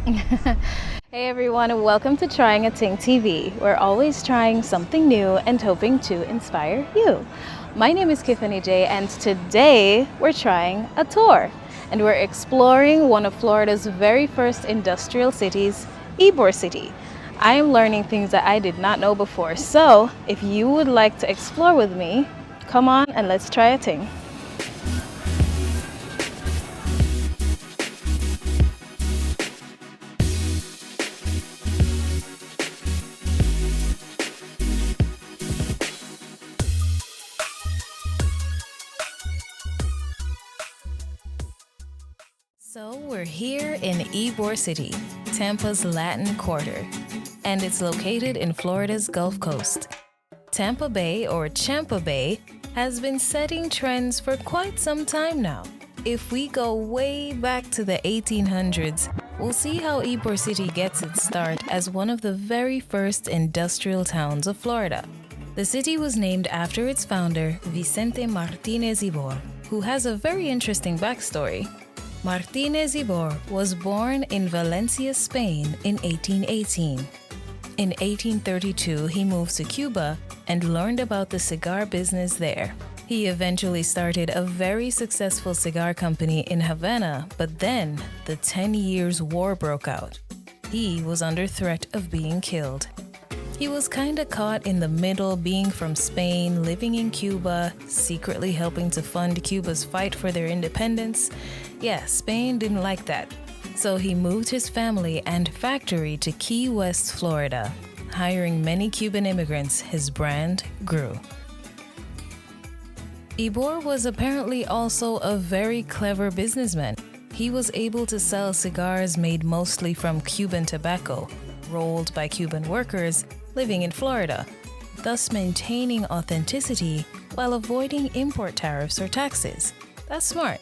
Hey everyone, and welcome to Trying a Ting TV. We're always trying something new and hoping to inspire you. My name is Tiffany J, and today we're trying a tour. And we're exploring one of Florida's very first industrial cities, Ybor City. I am learning things that I did not know before, so if you would like to explore with me, come on and let's try a ting. So we're here in Ybor City, Tampa's Latin Quarter, and it's located in Florida's Gulf Coast. Tampa Bay, or Champa Bay, has been setting trends for quite some time now. If we go way back to the 1800s, we'll see how Ybor City gets its start as one of the very first industrial towns of Florida. The city was named after its founder, Vicente Martinez Ybor, who has a very interesting backstory. Martinez Ybor was born in Valencia, Spain in 1818. In 1832, he moved to Cuba and learned about the cigar business there. He eventually started a very successful cigar company in Havana, but then the 10 Years' War broke out. He was under threat of being killed. He was kinda caught in the middle, being from Spain, living in Cuba, secretly helping to fund Cuba's fight for their independence. Yeah, Spain didn't like that. So he moved his family and factory to Key West, Florida. Hiring many Cuban immigrants, his brand grew. Ybor was apparently also a very clever businessman. He was able to sell cigars made mostly from Cuban tobacco, rolled by Cuban workers living in Florida, thus maintaining authenticity while avoiding import tariffs or taxes. That's smart.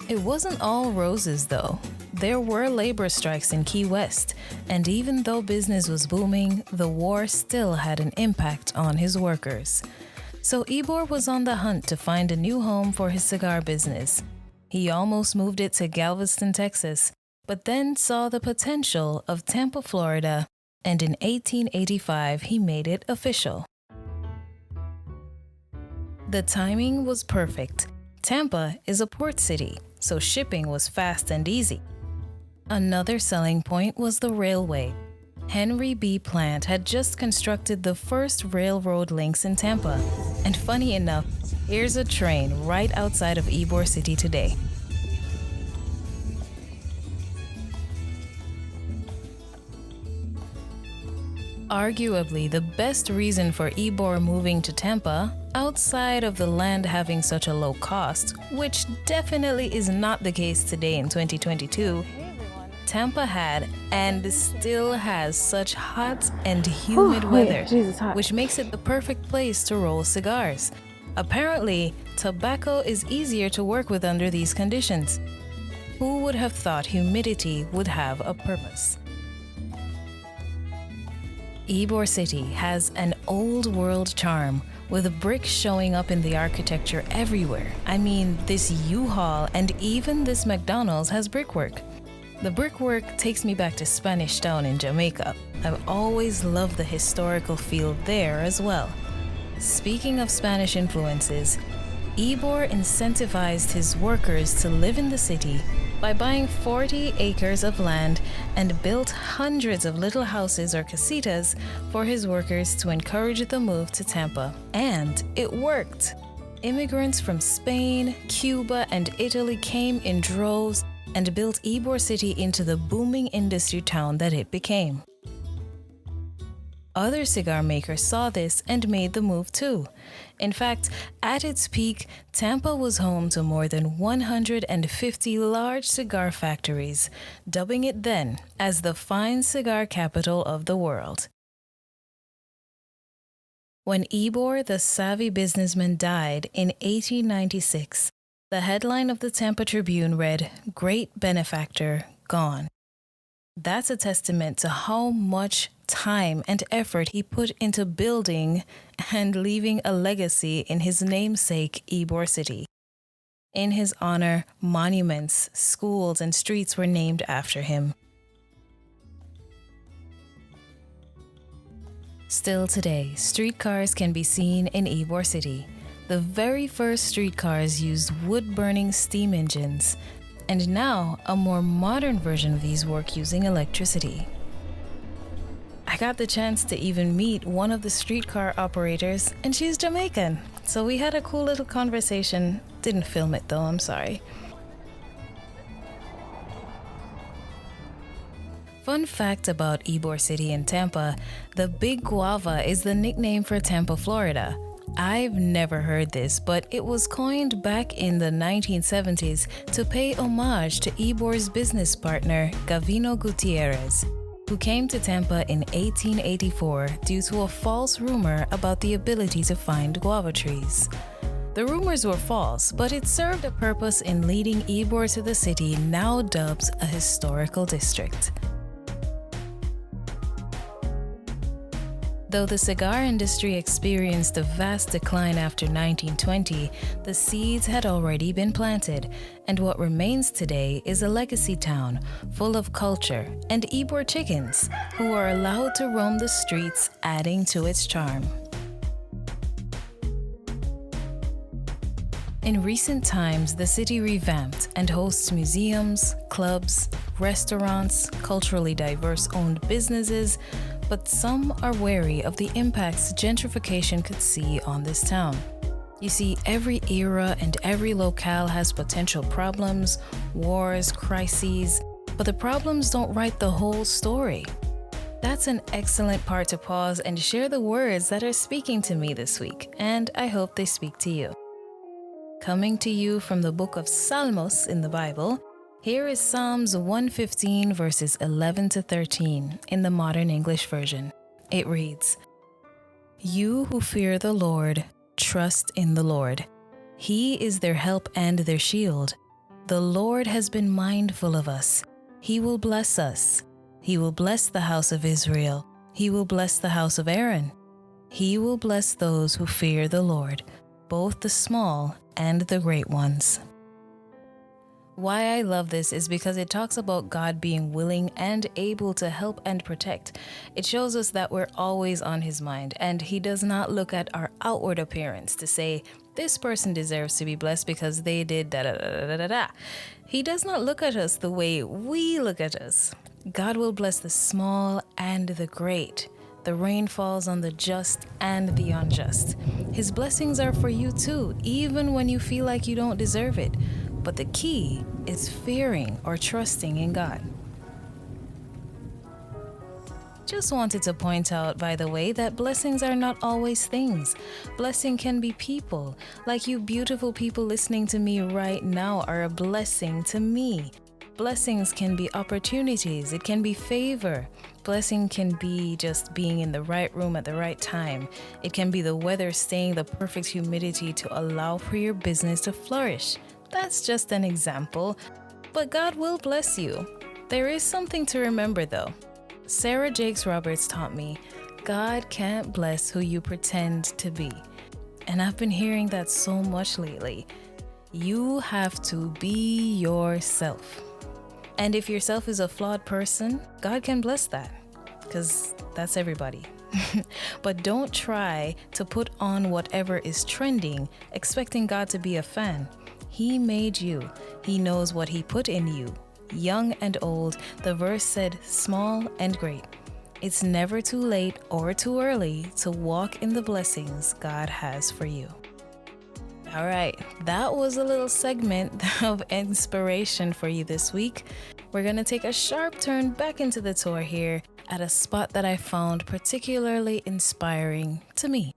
It wasn't all roses though. There were labor strikes in Key West, and even though business was booming, the war still had an impact on his workers. So Ybor was on the hunt to find a new home for his cigar business. He almost moved it to Galveston, Texas, but then saw the potential of Tampa, Florida, and in 1885 he made it official. The timing was perfect. Tampa is a port city, so shipping was fast and easy. Another selling point was the railway. Henry B. Plant had just constructed the first railroad links in Tampa. And funny enough, here's a train right outside of Ybor City today. Arguably the best reason for Ybor moving to Tampa, outside of the land having such a low cost, which definitely is not the case today in 2022, Tampa had and still has such hot and humid weather, which makes it the perfect place to roll cigars. Apparently, tobacco is easier to work with under these conditions. Who would have thought humidity would have a purpose? Ybor City has an old world charm, with bricks showing up in the architecture everywhere. I mean, this U-Haul and even this McDonald's has brickwork. The brickwork takes me back to Spanish Town in Jamaica. I've always loved the historical feel there as well. Speaking of Spanish influences, Ybor incentivized his workers to live in the city by buying 40 acres of land and built hundreds of little houses or casitas for his workers to encourage the move to Tampa. And it worked! Immigrants from Spain, Cuba, and Italy came in droves and built Ybor City into the booming industry town that it became. Other cigar makers saw this and made the move too. In fact, at its peak, Tampa was home to more than 150 large cigar factories, dubbing it then as the fine cigar capital of the world. When Ybor, the savvy businessman, died in 1896, the headline of the Tampa Tribune read, "Great Benefactor Gone." That's a testament to how much time and effort he put into building and leaving a legacy in his namesake, Ybor City. In his honor, monuments, schools, and streets were named after him. Still today, streetcars can be seen in Ybor City. The very first streetcars used wood-burning steam engines, and now a more modern version of these work using electricity. I got the chance to even meet one of the streetcar operators, and she's Jamaican. So we had a cool little conversation. Didn't film it though, I'm sorry. Fun fact about Ybor City in Tampa, the Big Guava is the nickname for Tampa, Florida. I've never heard this, but it was coined back in the 1970s to pay homage to Ybor's business partner, Gavino Gutierrez, who came to Tampa in 1884 due to a false rumor about the ability to find guava trees. The rumors were false, but it served a purpose in leading Ybor to the city now dubbed a historical district. Though the cigar industry experienced a vast decline after 1920, the seeds had already been planted, and what remains today is a legacy town full of culture and Ybor chickens who are allowed to roam the streets, adding to its charm. In recent times, the city revamped and hosts museums, clubs, restaurants, culturally diverse owned businesses, but some are wary of the impacts gentrification could see on this town. You see, every era and every locale has potential problems, wars, crises, but the problems don't write the whole story. That's an excellent part to pause and share the words that are speaking to me this week, and I hope they speak to you. Coming to you from the book of Salmos in the Bible, here is Psalms 115 verses 11 to 13 in the Modern English Version. It reads, "You who fear the Lord, trust in the Lord. He is their help and their shield. The Lord has been mindful of us. He will bless us. He will bless the house of Israel. He will bless the house of Aaron. He will bless those who fear the Lord, both the small and the great ones." Why I love this is because it talks about God being willing and able to help and protect. It shows us that we're always on His mind, and He does not look at our outward appearance to say, this person deserves to be blessed because they did da da da da da da. He does not look at us the way we look at us. God will bless the small and the great. The rain falls on the just and the unjust. His blessings are for you too, even when you feel like you don't deserve it. But the key is fearing or trusting in God. Just wanted to point out, by the way, that blessings are not always things. Blessing can be people. Like you beautiful people listening to me right now are a blessing to me. Blessings can be opportunities. It can be favor. Blessing can be just being in the right room at the right time. It can be the weather staying the perfect humidity to allow for your business to flourish. That's just an example, but God will bless you. There is something to remember though. Sarah Jakes Roberts taught me, God can't bless who you pretend to be. And I've been hearing that so much lately. You have to be yourself. And if yourself is a flawed person, God can bless that, because that's everybody. But don't try to put on whatever is trending, expecting God to be a fan. He made you. He knows what He put in you. Young and old, the verse said, small and great. It's never too late or too early to walk in the blessings God has for you. All right, that was a little segment of inspiration for you this week. We're going to take a sharp turn back into the tour here at a spot that I found particularly inspiring to me.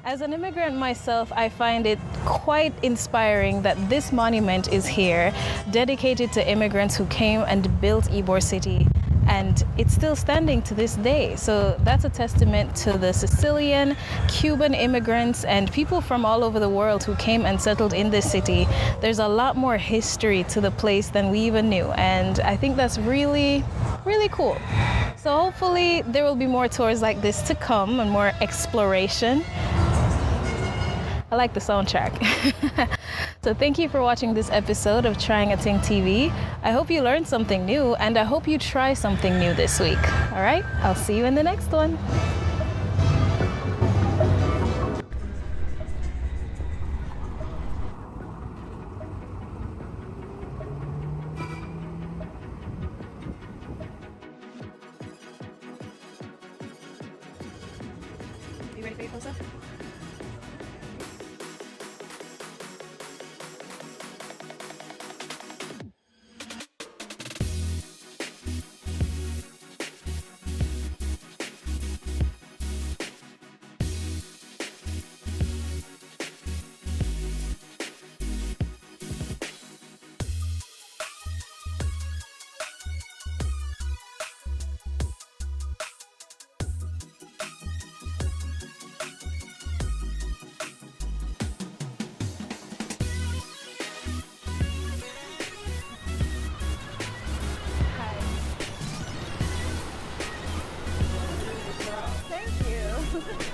As an immigrant myself, I find it quite inspiring that this monument is here, dedicated to immigrants who came and built Ybor City, and it's still standing to this day. So that's a testament to the Sicilian, Cuban immigrants, and people from all over the world who came and settled in this city. There's a lot more history to the place than we even knew, and I think that's really, really cool. So hopefully there will be more tours like this to come and more exploration. I like the soundtrack. So thank you for watching this episode of Trying a Ting TV. I hope you learned something new, and I hope you try something new this week. All right, I'll see you in the next one. You ready for your close-up? Thank you.